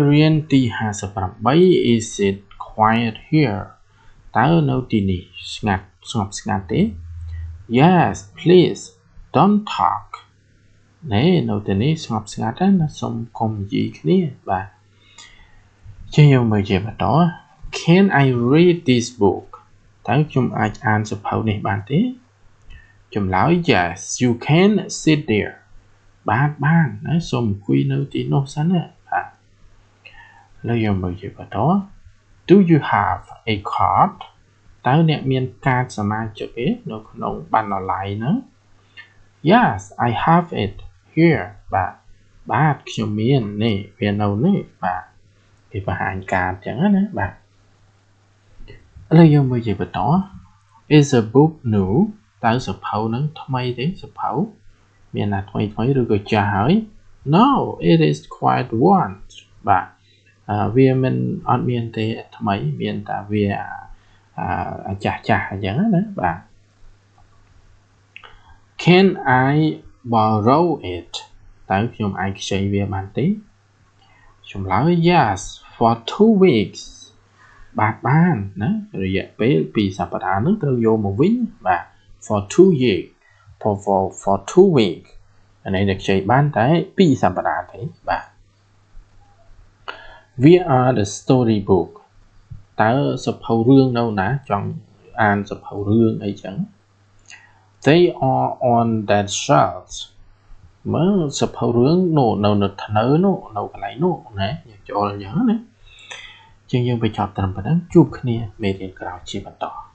រៀនទី58 Is it quiet here តើនៅទីនេះស្ងាត់ស្ងប់ស្ងាត់ទេ Yes please don't talk នៅទីនេះស្ងប់ស្ងាត់ណាសូមកុំនិយាយគ្នាបាទជាយើងមើលជាបន្ត Can I read this book តើខ្ញុំអាចអានសៀវភៅនេះបានទេចម្លើយ Yes you can sit there បានណាសូមអង្គុយនៅទីនោះសិនណាបាទលើយើងមើលជាបន្ត Do you have a card តើអ្នកមានកាតសមាជិកទេនៅក្នុងបណ្ណាល័យហ្នឹង Yes I have it here បាទខ្ញុំមាននេះវានៅនេះបាទគេបង្ហាញកាតអញ្ចឹងណាបាទឥឡូវយើងមើលជាបន្ត Is a book new តើសៀវភៅហ្នឹងថ្មីទេសៀវភៅមានណាថ្មីឬក៏ចាស់ហើយ No it is quite one បាទវាមិនអត់មានទេថ្មីមានតែវាចាស់អញ្ចឹងណាបាទ Can I borrow it តើខ្ញុំអាចខ្ចីវាបានទេចម្លើយ Yes for 2 weeks បានណារយៈពេល2សប្តាហ៍នឹងត្រូវយកមកវិញបាទ for 2 weeks for 2 weeks អានេះខ្ចីបានតែ2សប្តាហ៍ទេបាទ We are the storybook តើសៀវភៅរឿងនៅណាចង់អានសៀវភៅរឿងអីចឹង They are on that shelf មើលសៀវភៅរឿងនៅថ្នើនោះនៅកន្លែងនោះណាចូលអញ្ចឹងណាជាងយើងបញ្ចប់ត្រឹមប៉ុណ្ណឹងជួបគ្នាមេរៀនក្រោយជាបន្ត